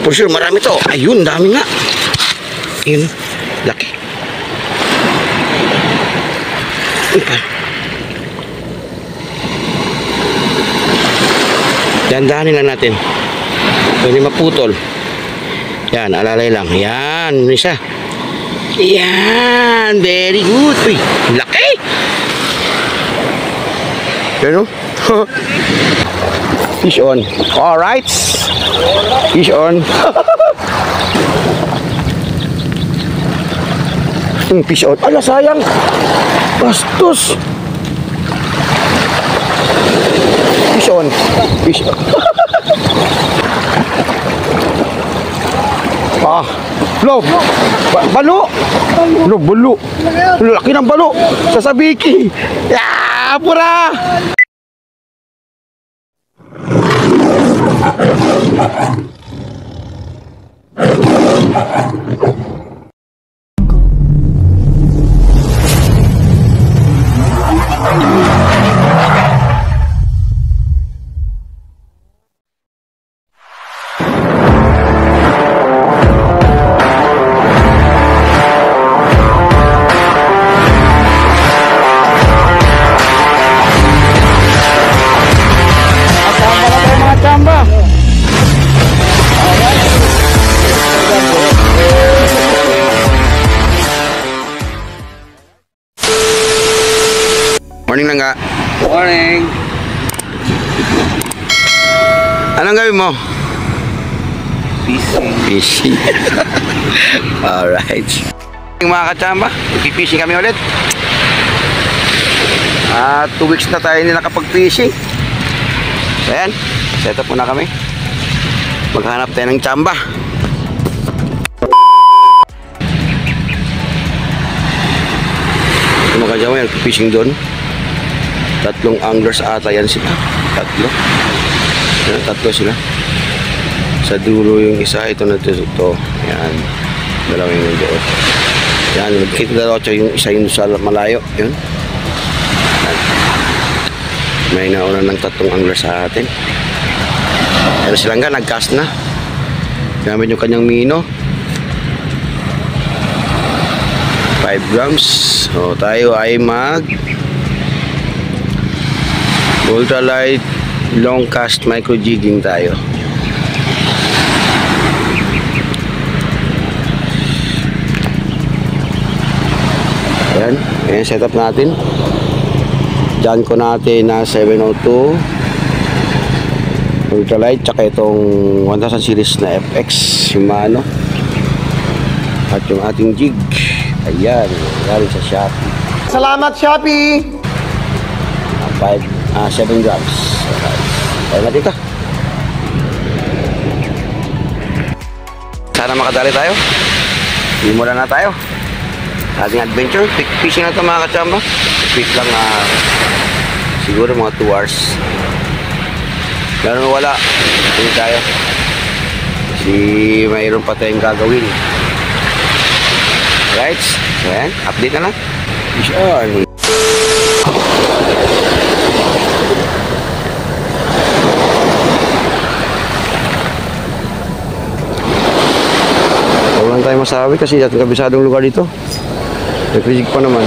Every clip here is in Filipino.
For sure, marami to. Ayun, dami nga. Ayun, laki. Ipa. Dandahanin lang natin. Pwede maputol. Yan, alalay lang. Yan, isa. Yan, very good. Uy, laki. Yan o. Fish on. Alright. Fish on. Fish on. Ala, sayang. Bastos. Fish on. Fish on. Ah, lo. Balo. Lo, balo. Laki ng balo. Sa sabiki. Ya, pura. Morning lang ka. Morning. Anong gawin mo? Fishing. Fishing. Alright. Mga kachamba, fishing kami ulit. 2 weeks na tayo hindi nakapag-fishing. So ayan, set up muna kami. Maghanap tayo ng chamba. Mga kachamba, fishing doon. 3 anglers ata yan sila. 3. Yan, 3 sila. Sa dulo yung isa, ito na ito. Yan. Dalawang yung doon. Yan, magkita dalawa yung isa yung sa malayo. Yun. Yan. May nauna ng 3 anglers sa atin. Pero silang nga, nag-cast na. Gamit yung kanyang mino. 5 grams. So, tayo ay ultralight long cast micro jigging tayo. Ayan, ayan setup natin. Dyan ko natin na 702 ultralight, tsaka itong 1000 series na FX Shimano, at yung ating jig. Ayan, galing sa Shopee. Salamat, Shopee! 7 grams. Ayan natin ka. Sana makadali tayo. Imula na tayo. Ating adventure. Quick fishing na ito mga kachamba. Quick lang na siguro mga 2 hours. Lalo wala. Hindi tayo. Kasi mayroon pa tayong gagawin. Right? Ayan. Update na lang. Fish on. Wala tayong masabi kasi dating kabisadong lugar dito. Nagrijig pa naman.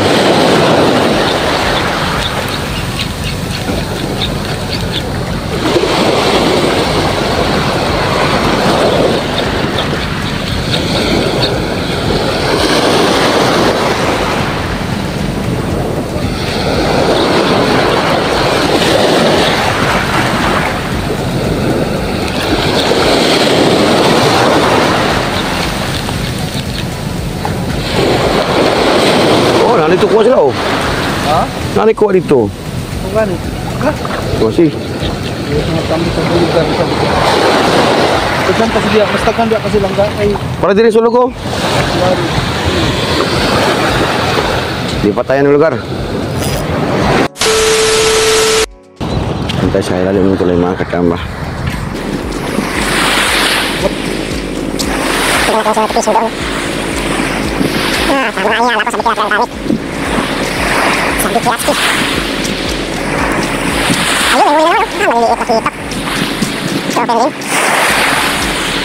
Nalito kuha sila oh. Ha? Nalikuha dito. Kung gani? Ha? Kasi Mga tambi sa buligan. Taghan pa sila. Mas taghan pa silang ay. para din sa lugar. Di pa tayo ng lugar. Antay sa ilalim ng tulay mga kakamba. Tingnan tayo sa fishing doon. Sama nga yan. Ako sabi kaya kaya gamit. Sabi kaya ski. Ayun, may huli naman. Maliliit na kita. So, open din.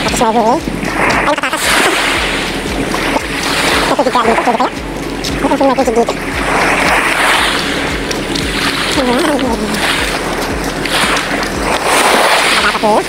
Tapos may huli. Ay, nakatakas. May tubig kaya dito. Pwede kaya? Mukhang may tubig dito. Dapat eh.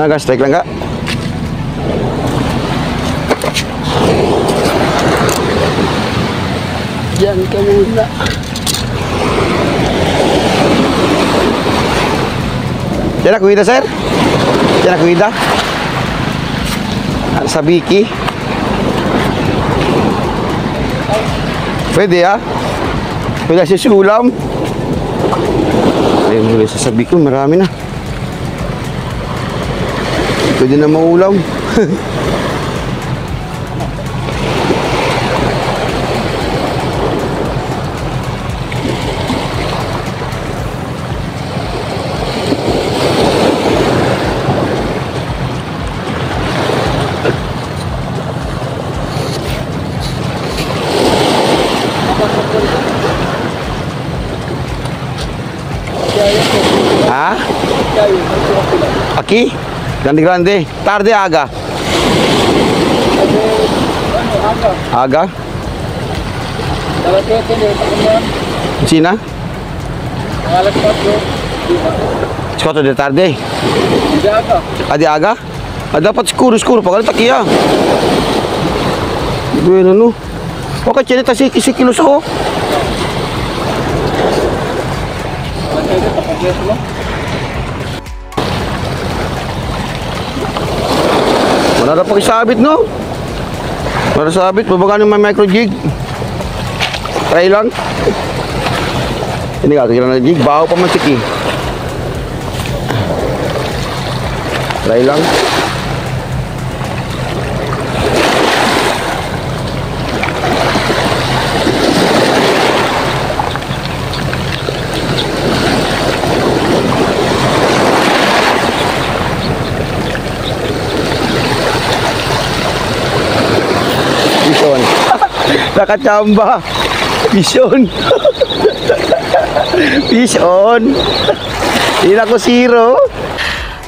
Nag-strike lang ka? Diyan ka muna. Diyan na kuwida, sir? Diyan na kuwida? Sa Biki? Pwede ah? Pwede si Sulam? Ayun muli sa Biki, marami na. Pwede na maulam. Ha? Aquí? Grande. Tarde, aga. Aga? Sina? Skoto de tarde. Adi aga? Dapat skuru pa kalita kiya. Bueno no. Okay, chinita si kilos ako. Wala na pakisabit, no? Wala sabit, babaga ng may micro jig. Try lang. Ini ka, kira na jig, baho pa man siki. Try lang. Vision. Nakachamba. Vision. Vision. Hindi na ako zero.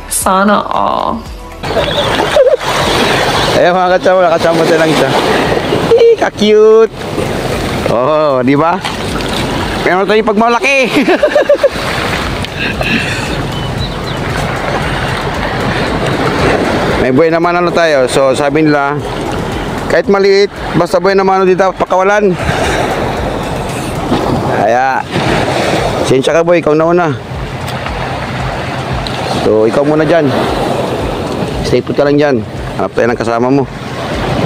Sana all. Ayan mga kachamba, nakachamba tayo lang isa. Ka-cute. Oh, di ba? Meron tayo pagmalaki. May buhay naman ano tayo. So sabi nila, kahit maliit, basta buhay naman ano dito, pakawalan. Kaya, sensya ka boy, ikaw na una. So ikaw muna dyan. Stay put ka lang dyan. Hanap tayo ng kasama mo.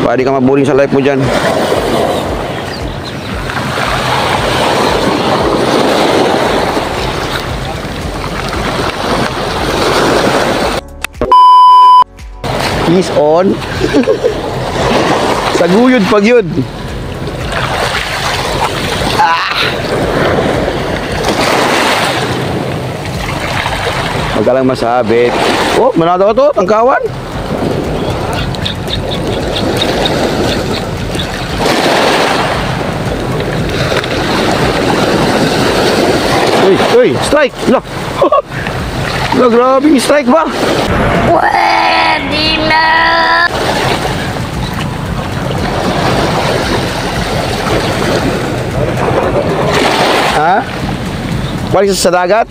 Para di ka mabuling sa life mo dyan. He's on. Saguyod pag yun. Huwag ka lang masabit. Oh, manado ka to, tangkawan. Uy, strike! Look! Look, grabing strike ba? Pwede na! Ha? Balik sa dagat?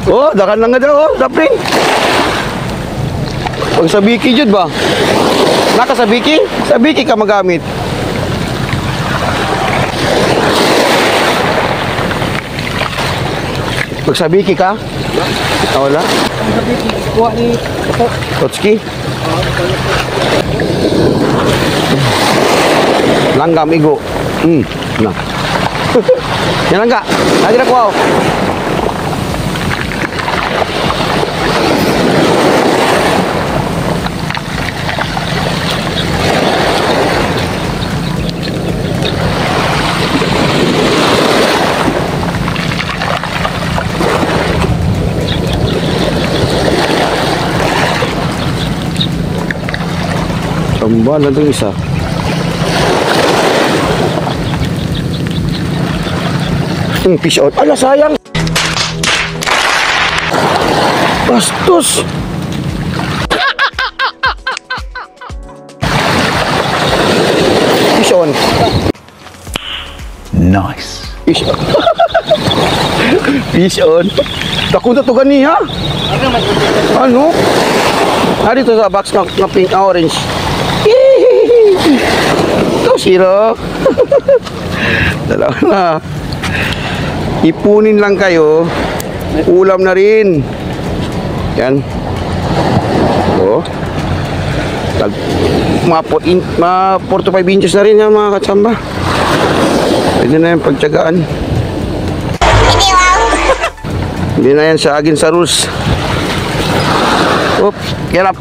Oh, dakan lang nga daw, oh, dapling. Pag sa Biki jud ba? Naka sa Biki? Sa Biki ka magamit. Pag sa Biki ka? Ah, wala? Kuha ni Totski? Langgam, igo. Na. Yan lang ka. Lagi na kuha. Tamba na itong isa. Fish out. Ala, sayang! Bastos! Fish on. Nice. Fish on. Fish on. Takot na to gani ha? Ano? Dito sa box na pink na orange. Ito zero. Dalawa na. Ipunin lang kayo. Ulam na rin. Yan. Oh. Mga 4 to 5 inches na rin yan mga katsamba. Pwede na yung pagtsagaan. Hindi na yan sa agin sa rules. Oop, get up.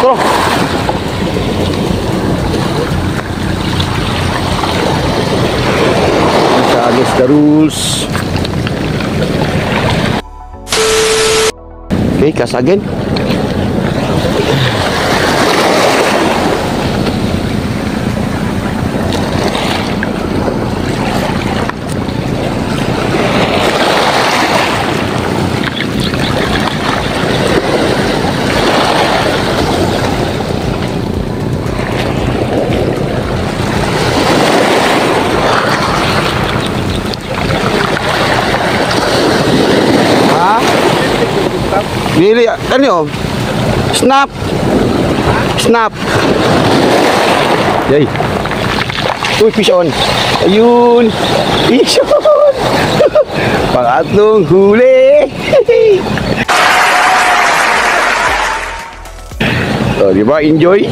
Go. Sa agin sa rules. Okay, kasagin. Bili, ano? Snap. Snap. Yay. Uy, fish on. Ayun. Fish on. Pangatlong huli. So, di ba? Enjoy.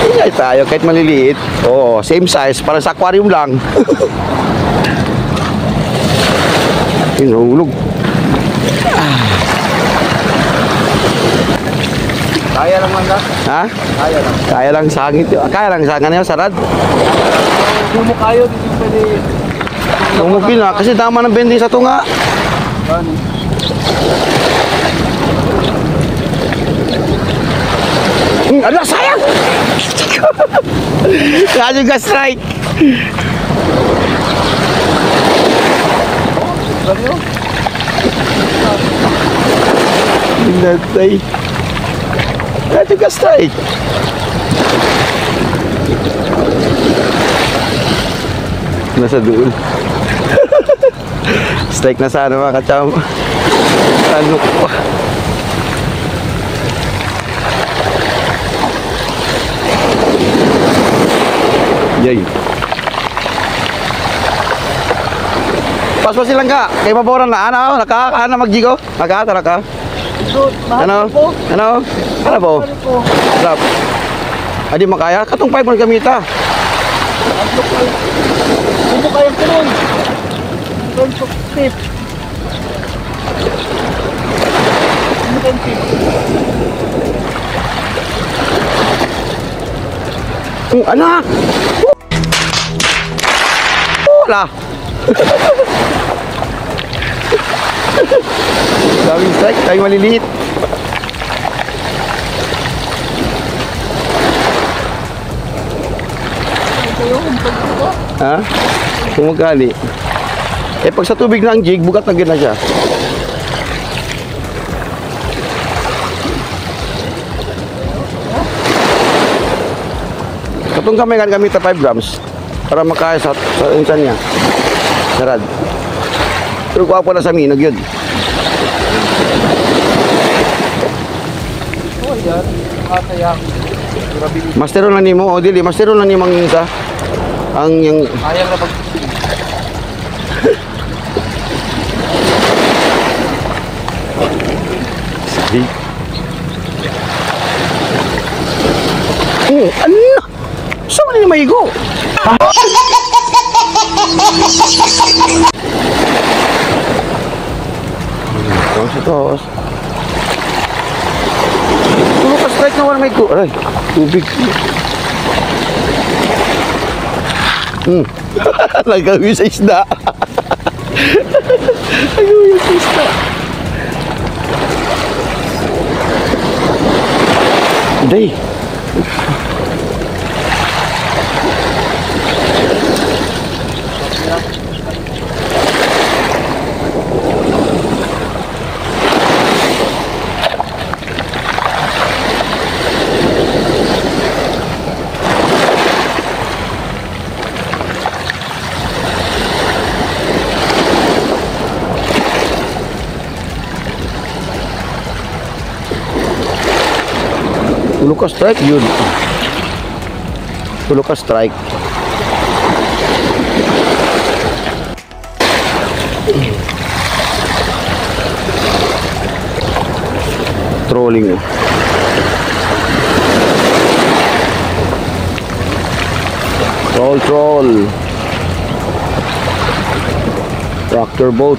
Enjoy tayo kahit maliliit. Oo, same size. Para sa aquarium lang. Hinahulog. Kaya lang man lang. Ha? Kaya lang. Kaya lang sangit yun. Kaya lang sangit yun, sarad. Kung mo kayo, hindi pwede. Tumukin na, kasi tama ng bending sa tunga. Ala, sayang! Kaya ka strike. Natay. Kaya ka strike. Nasa doon. Strike na sana mga kacham. Ano pa? Yay. Pas silang ka. Kay maboran na ano, naka magjigo. Naka. Ano? Ano? Ano po? Sarap. Adi makaya katong 5 man gamita. Kung mo kaya kulon. Kulon po tip. Anak. Wala. Daming strike, tayo maliliit. Ha? Kumagali. Eh pag sa tubig na ang jig, bugat na gina siya. Katong kami kan gamit 5 grams para makaya sa insan niya. Sarad. Pero kuha po na sa minog yun. Oh, yan. Makasayang. Mastero na nimo, o dili, mastero na nimo ang isa. Ang yung Ayaw na pag... ano? Saan na maigo? Ang sitos. Tulog ka strike na wala may go. Aray, tubig. Nagawin sa isda. Nagawin sa isda. Day. Tulo ka strike yun. Tulo ka strike. Trolling. Troll. Tractor boat.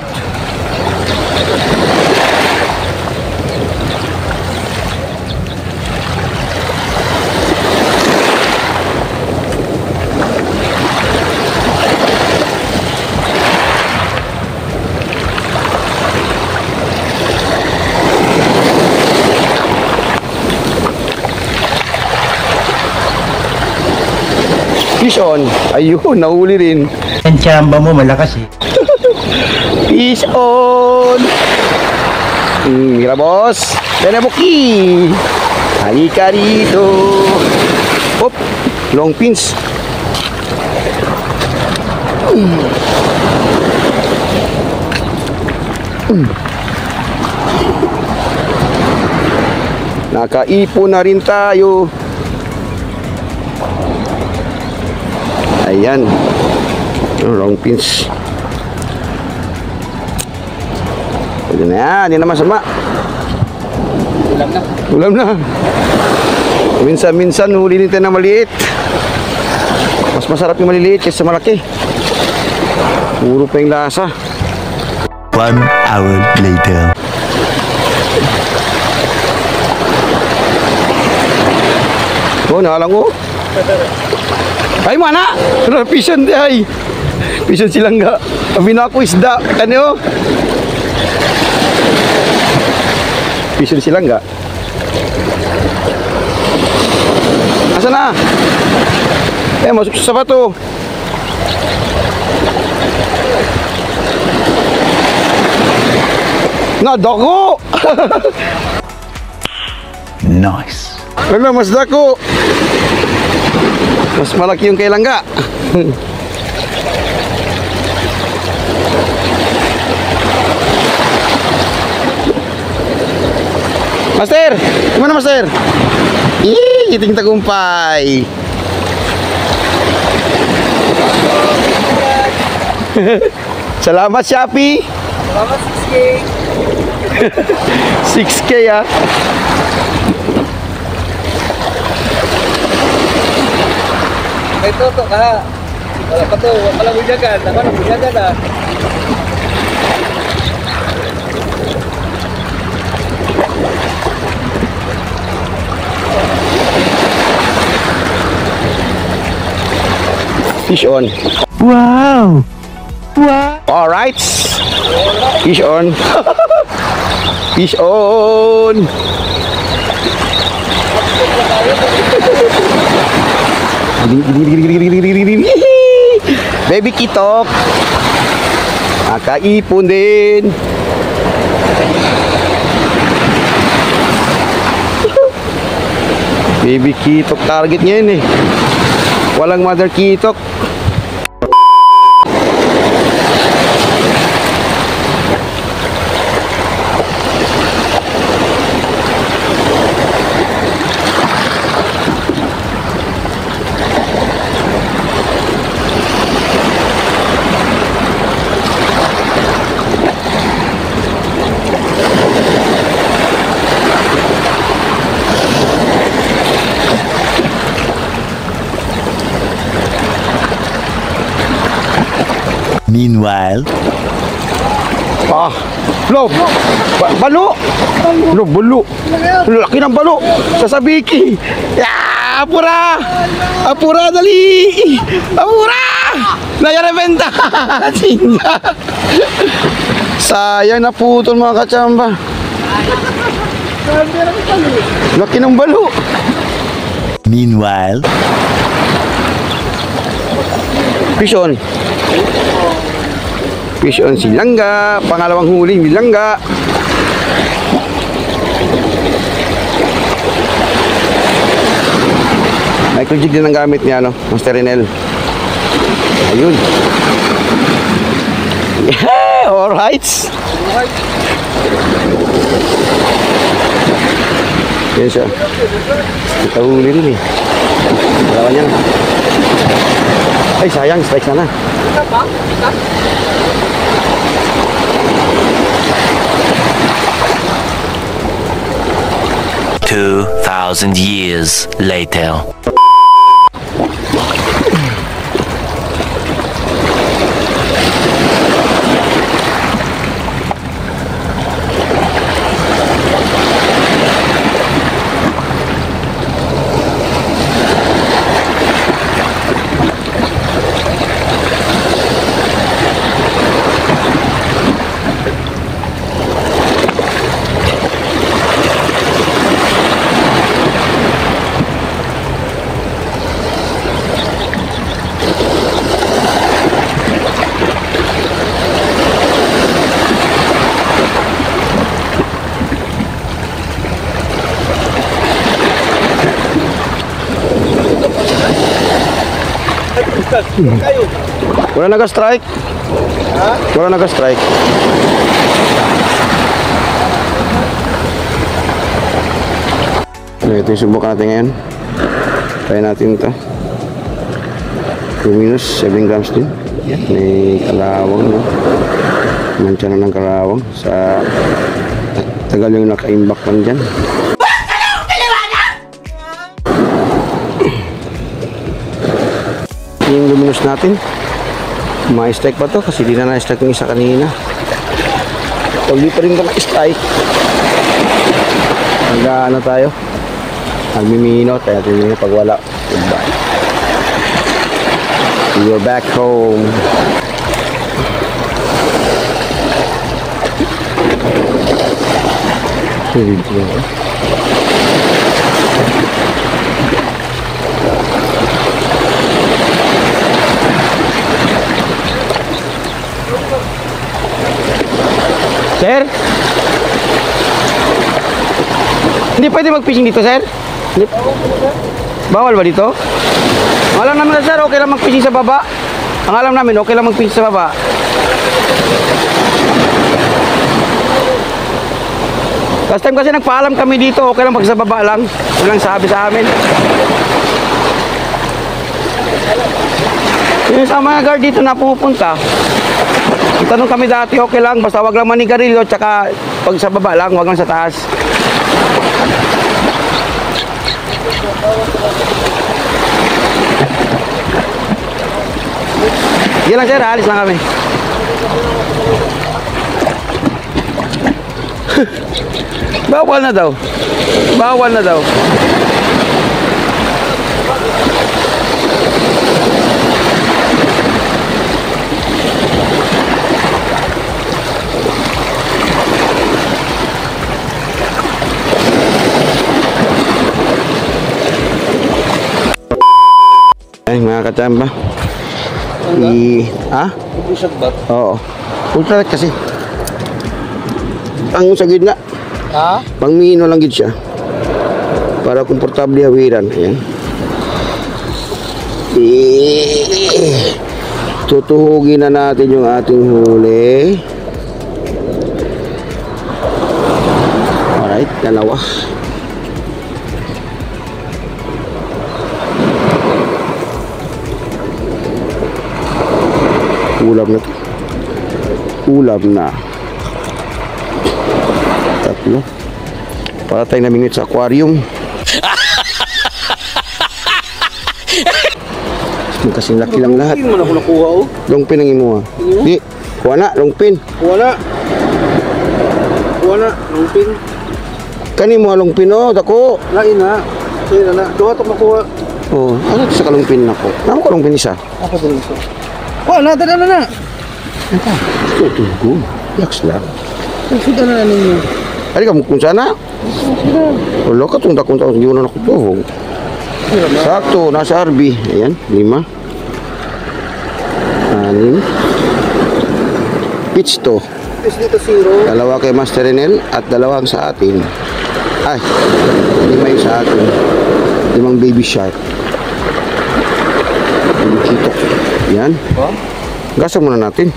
Fish on. Ayun, nahuli rin. Ang tsamba mo malakas eh. Fish on. Mira boss. Tenebuki. Halika rito. Hop. Long pins. Nakaipon na rin tayo. Ayan. Long pins. Pwede na yan. Hindi na masama. Ulam na. Minsan-minsan huli nito na maliit. Mas masarap yung maliliit kaysa malaki. Puro pa yung lasa. 1 hour later. Oh, nakalang ko. Ay mana? Ano pisan di ay? Pisan silang nga. Sabi na ako isda. Ano? Pisan silang nga. Asa na? Masuk sa sapato. Na dako. Nice. Ano mas dako? Mas malaki yung kay langga. Master! Gimana Master? Ih, iting tagumpay. Salamat Shopee. Salamat 6K. 6K ya. May toto ka. Wala pa to, wala bujagan. Tama na bujagan na. Fish on. Wow! Wow! All right. Fish on. Fish on. Baby kitok. Nakaipon din. Baby kitok target niya yun eh. Walang mother kitok. Meanwhile, Lo, balo. Lo, balo. Laki ng balo. Sa sabiki. Apura. Apura, dali. Apura. Nayarebenta. Singa. Sayang naputol mga kachamba. Laki ng balo. Meanwhile. Fish on. Fish on si Langga. Pangalawang huli ni Langga. Micro jig din ang gamit niya, no? Master Renel. Ayun. Yeah, alright. Yan siya. Kita huli rin eh. Dalawa niya. Ay, sayang. Strike sana. 2,000 years later. Wala nag-strike. Wala nag-strike. Ito yung subukan natin ngayon. Try natin ito. 2 minus 7 grams din. May kalawang, no? Mancha na ng kalawang. Sa tagal yung naka-imbak lang dyan. Yung luminous natin, ma-strike pa to kasi di na na-strike yung isa kanina. Pag di pa rin ka na-strike, ano tayo, nagmiminot, kaya natin pag wala, goodbye. You're back home. Sir? Hindi pwede mag-fishing dito, sir? Hindi. Bawal ba dito? Ang alam namin na, sir, okay lang mag-fishing sa baba. Ang alam namin, okay lang mag-fishing sa baba. Last time kasi nagpaalam kami dito, okay lang pag sa baba lang. Walang sabi sa amin. Yung sa mga guard dito na pupunta, tanong kami dati, okay lang, basta wag lang manigarilyo, tsaka pag sa baba lang, wag lang sa taas. Yan lang, sir, alis lang kami. Bawal na daw. Bawal na daw. Ay, mga kachamba. Ha? Push back. Oo. Ultra light kasi. Ang sa gitna. Ha? Pangmino lang gid siya. Para komportable hawiran. Ayan. Tutuhugin na natin yung ating huli. Alright, dalawa. Ulam na to. Ulam na. Tatlo. Para tayo namingit sa aquarium. Kasing laki lang lahat. Hindi mo na ako nakuha, oh. Longpin ang imuha. Di. Kuha na, longpin. Wala. Wala. Lungpin. Kani mo longpin, oh. Dako. Lain na. Sige na. Duha ito makuha. Oh, ano sa kalungpin nako? Namo ko longpin isa. Ako din ito. Wala, dala na. Tutugo. Yaks lang. Sudah na ninyo. Ari ka mo kung sana? Wala ka itong dakong taon. Hindi mo na nakutuhog. Sakto, nasa RB. Ayan, 5. 6. Pitch to. Tapos dito 0. 2 kay Master Renel at 2 sa atin. Ay, 5 yung sa atin. 5 baby shark. Kito. Yan. Gasong muna natin.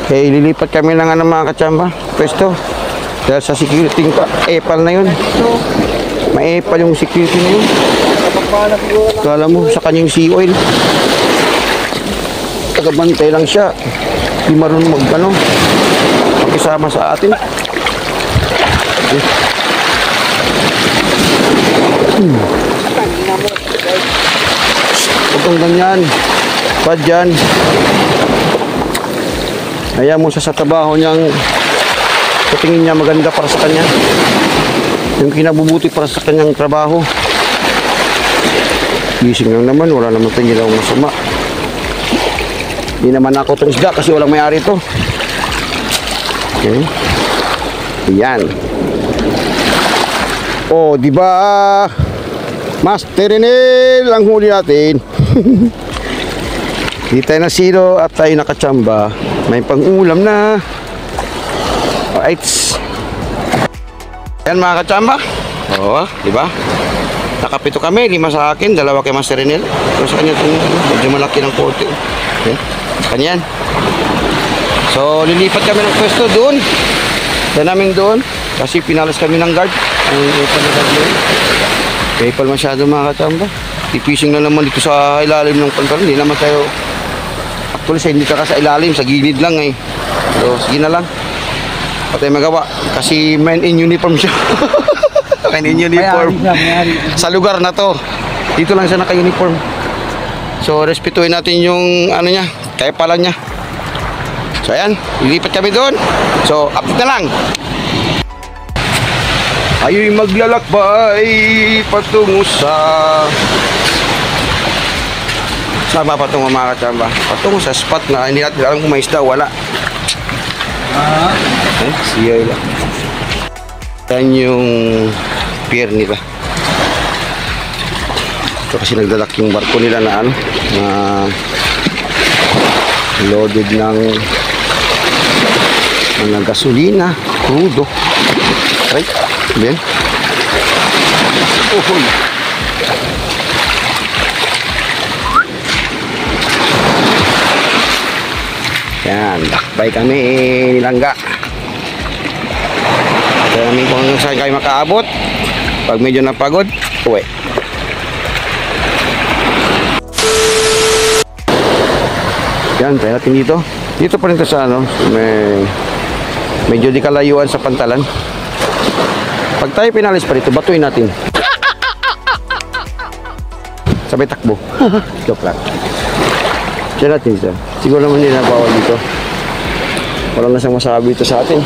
Kaya lilipat kami ng mga katsamba. Pwesto. Dahil sa security epal na yun. May epal yung security na yun. Kala mo sa kanyang sea oil. Tagabantay lang siya. Di marunong makisama sa atin. Itong ganyan. Bad yan. Ayaw mo sa trabaho niyang tingin niya maganda para sa kanya. Yung kinabubuti para sa kanyang trabaho. Gising lang naman. Wala naman tayong ginawang masama. Hindi naman ako itong isda kasi walang may-ari ito. Okay. Ayan. Oh, di ba? Master Renel ang huli natin. Di tayo na 0 at tayo nakatsamba. May pang-ulam na. Alright. Ayan mga katsamba. Oo, di ba? Nakapito kami, 5 sa akin, 2 kay Master Renel. Pero sa kanya itong medyo malaki ng korte. Okay. Kanyan. So, lilipat kami ng pwesto doon. Yan namin doon. Kasi pinalas kami ng guard. Ang ipal na guard yun. Ipal masyado mga katsamba. Ipising na naman dito sa ilalim ng pantalon. Hindi naman tayo. Actually, hindi ka sa ilalim. Sa gilid lang eh. So, sige na lang. Patay magawa. Kasi men in uniform siya. Men in uniform. Sa lugar na to. Dito lang siya naka-uniform. So, respetuhin natin yung ano niya. Kaya pala niya. So, ayan. Ilipat kami doon. So, update na lang. Ayo'y maglalakbay patungo sa... Saan ba patungo mga katsamba? Patungo sa spot na hindi natin alam kung may isda. Wala. Okay, siya lang. Yan yung pier nila. Ito kasi nagdalak yung barko nila na ano, na loaded ng mga gasolina, crudo. Right? Bien. Uy. Yan, bakbay kami nilangga. Kaya namin kung hanggang saan kayo makaabot. Pag medyo napagod, uwi. Yan, tayo natin dito. Dito pa rin ito sa ano, medyo di kalayuan sa pantalan. Pag tayo pinalis pa rito, batuin natin. Sabay takbo. Joke lang. Diyan natin siya. Siguro naman hindi na bawal dito. Wala na siyang masabi ito sa atin.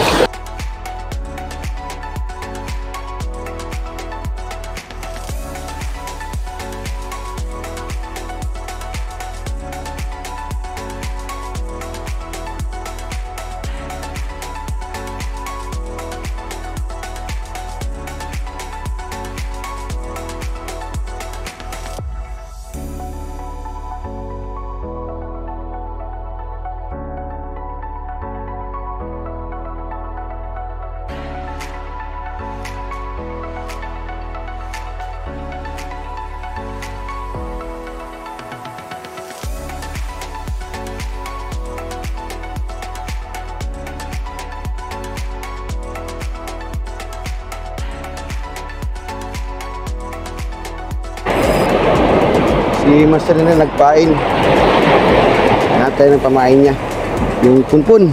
Si Master na nagpain. Hanap tayo ng pamain niya. Yung punpun.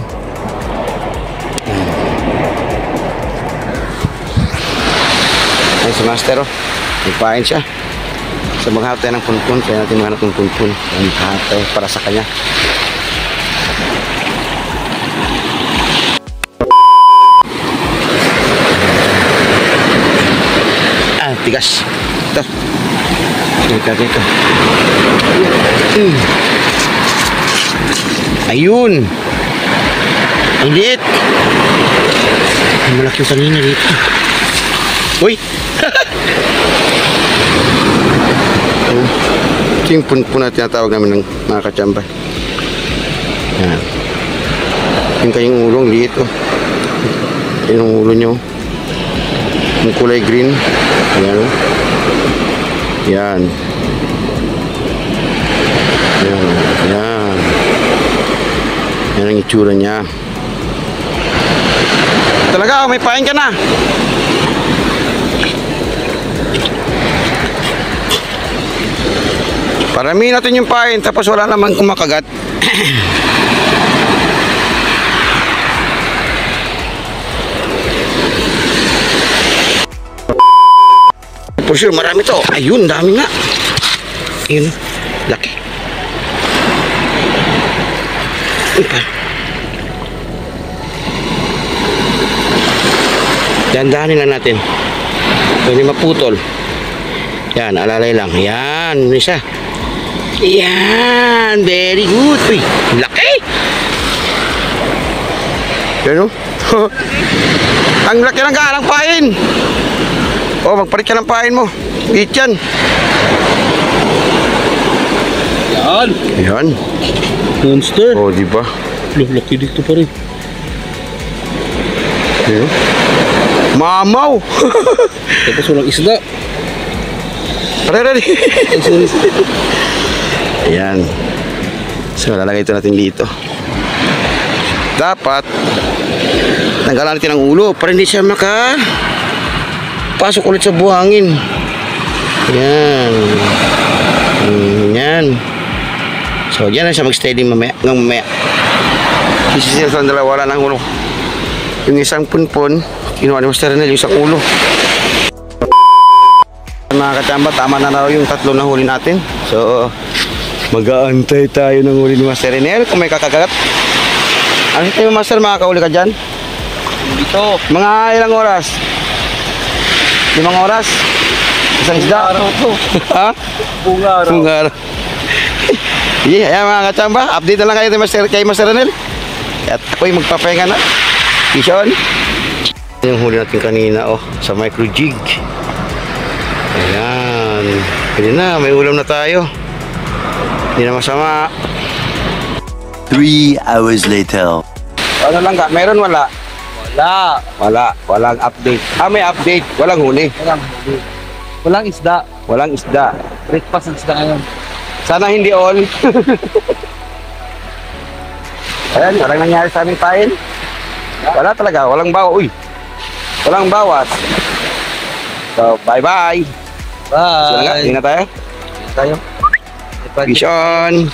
Ay, si Master oh. Nagpain siya. So maghanap tayo ng punpun. Kaya natin maghanap ng punpun. Maghanap tayo para sa kanya. Ah, tigas. Ito. Dito. Ayun. Ang liit. Ang malaki yung kanina dito. Uy. Ito yung punpun na tinatawag namin ng mga kachamba. Yan. Yung kayong ulong, liit oh. Yan ang ulo nyo. Yung kulay green. Yan. Yan. Yan. Yan. Yan ang itsura niya. Talaga, may pain ka na. Parami natin yung pain, tapos wala naman kumakagat. For sure, marami to. Ayun, dami nga. Ayun, laki. Ipa. Dandahanin lang natin. Pwede maputol. Yan, alalay lang. Yan, isa. Yan, very good. Uy, laki. Yan o. Ang laki ng galang pain. O, magpalit ka ng pain mo. Eat yan. Yan. Yan. Monster. O, diba? Laki dito pa rin. Yan. Mamaw. Tapos walang isda. Ready. Ayan. So, lalagay ito natin dito. Dapat tanggalan natin ang ulo para hindi siya pasok ulit sa buhangin. Yan. Yan. So, yan na siya mag-steady mamaya. Sisisiyan sa dalawa, wala ng ulo. Yung isang punpon, kinuha ni Master Renel yung isang ulo. Mga kachamba, tama na raw yung 3 na huli natin. So, mag-aantay tayo ng huli ni Master Renel kung may kakagagat. Ano tayo, Master, makakauli ka dyan? Dito. Mga ilang oras? 5 oras? Isang isda? Araw to. Ha? Bunga araw. Bunga araw. Yeah, ayan mga kachamba, update na lang kayo kay Master Renel. At ako'y magpapahinga na. Kishon. Yung huli natin kanina, oh, sa micro jig. Ayan. Pwede na, may ulam na tayo. Hindi na masama. 3 hours later. Ano lang ka? Meron wala? Wala. Walang update. May update. Walang huli. Walang huli. Walang isda. Walang isda. Breakfast ng isda ngayon. Sana hindi all. Ayan, walang nangyari sa aming pain. Wala talaga. Walang bawas. Uy. Walang bawas. So, bye-bye. Bye. Hindi na tayo. Tayo. Vision.